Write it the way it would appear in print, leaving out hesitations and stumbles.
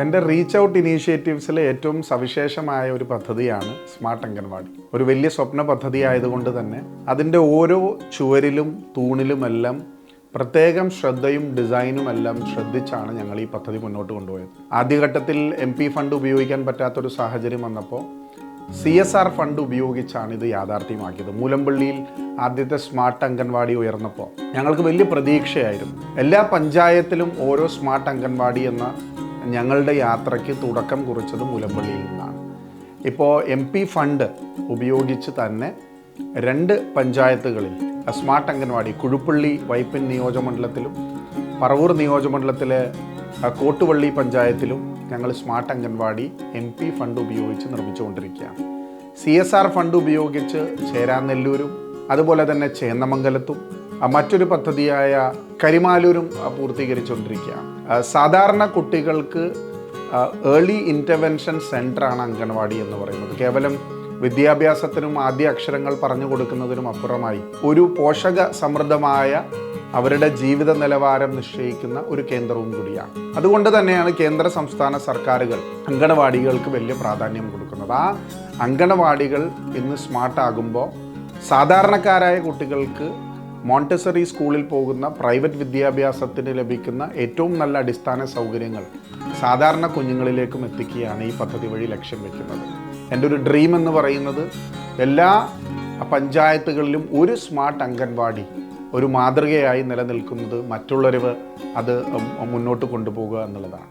എൻ്റെ reach out ഇനീഷ്യേറ്റീവ്സിലെ ഏറ്റവും സവിശേഷമായ ഒരു പദ്ധതിയാണ് സ്മാർട്ട് അംഗൻവാടി. ഒരു വലിയ സ്വപ്ന പദ്ധതി ആയതുകൊണ്ട് തന്നെ അതിൻ്റെ ഓരോ ചുവരിലും തൂണിലുമെല്ലാം പ്രത്യേകം ശ്രദ്ധയും ഡിസൈനും എല്ലാം ശ്രദ്ധിച്ചാണ് ഞങ്ങൾ ഈ പദ്ധതി മുന്നോട്ട് കൊണ്ടുപോയത്. ആദ്യഘട്ടത്തിൽ MP ഫണ്ട് ഉപയോഗിക്കാൻ പറ്റാത്തൊരു സാഹചര്യം വന്നപ്പോൾ CSR ഫണ്ട് ഉപയോഗിച്ചാണ് ഇത് യാഥാർത്ഥ്യമാക്കിയത്. മൂലമ്പള്ളിയിൽ ആദ്യത്തെ സ്മാർട്ട് അംഗൻവാടി ഉയർന്നപ്പോൾ ഞങ്ങൾക്ക് വലിയ പ്രതീക്ഷയായിരുന്നു. എല്ലാ പഞ്ചായത്തിലും ഓരോ സ്മാർട്ട് അംഗൻവാടി എന്ന ഞങ്ങളുടെ യാത്രയ്ക്ക് തുടക്കം കുറിച്ചത് മൂലമ്പള്ളിയിൽ നിന്നാണ്. ഇപ്പോൾ MP ഫണ്ട് ഉപയോഗിച്ച് തന്നെ 2 പഞ്ചായത്തുകളിൽ സ്മാർട്ട് അംഗൻവാടി കുഴുപ്പള്ളി വൈപ്പിൻ നിയോജകമണ്ഡലത്തിലും പറവൂർ നിയോജകമണ്ഡലത്തിലെ കോട്ടുവള്ളി പഞ്ചായത്തിലും ഞങ്ങൾ സ്മാർട്ട് അംഗൻവാടി MP ഫണ്ട് ഉപയോഗിച്ച് നിർമ്മിച്ചുകൊണ്ടിരിക്കുകയാണ്. CSR ഫണ്ട് ഉപയോഗിച്ച് ചേരാനെല്ലൂരും അതുപോലെ തന്നെ ചേന്നമംഗലത്തും മറ്റൊരു പദ്ധതിയായ കരിമാലൂരും പൂർത്തീകരിച്ചുകൊണ്ടിരിക്കുകയാണ്. സാധാരണ കുട്ടികൾക്ക് ഏർലി ഇൻ്റർവെൻഷൻ സെൻ്ററാണ് അംഗൻവാടി എന്ന് പറയുന്നത്. കേവലം വിദ്യാഭ്യാസത്തിനും ആദ്യ അക്ഷരങ്ങൾ പറഞ്ഞു കൊടുക്കുന്നതിനും അപ്പുറമായി ഒരു പോഷക സമൃദ്ധമായ അവരുടെ ജീവിത നിലവാരം നിശ്ചയിക്കുന്ന ഒരു കേന്ദ്രവും കൂടിയാണ്. അതുകൊണ്ട് തന്നെയാണ് കേന്ദ്ര സംസ്ഥാന സർക്കാരുകൾ അംഗനവാടികൾക്ക് വലിയ പ്രാധാന്യം കൊടുക്കുന്നത്. ആ അംഗനവാടികൾ ഇന്ന് സ്മാർട്ടാകുമ്പോൾ സാധാരണക്കാരായ കുട്ടികൾക്ക് മോണ്ടിസറി സ്കൂളിൽ പോകുന്ന പ്രൈവറ്റ് വിദ്യാഭ്യാസത്തിന് ലഭിക്കുന്ന ഏറ്റവും നല്ല അടിസ്ഥാന സൗകര്യങ്ങൾ സാധാരണ കുഞ്ഞുങ്ങളിലേക്കും എത്തിക്കുകയാണ് ഈ പദ്ധതി വഴി ലക്ഷ്യം വെക്കുന്നത്. എൻ്റെ ഒരു ഡ്രീം എന്ന് പറയുന്നത് എല്ലാ പഞ്ചായത്തുകളിലും ഒരു സ്മാർട്ട് അംഗൻവാടി ഒരു മാതൃകയായി നിലനിൽക്കുന്നത് മറ്റുള്ളവർ അത് മുന്നോട്ട് കൊണ്ടുപോകുക എന്നുള്ളതാണ്.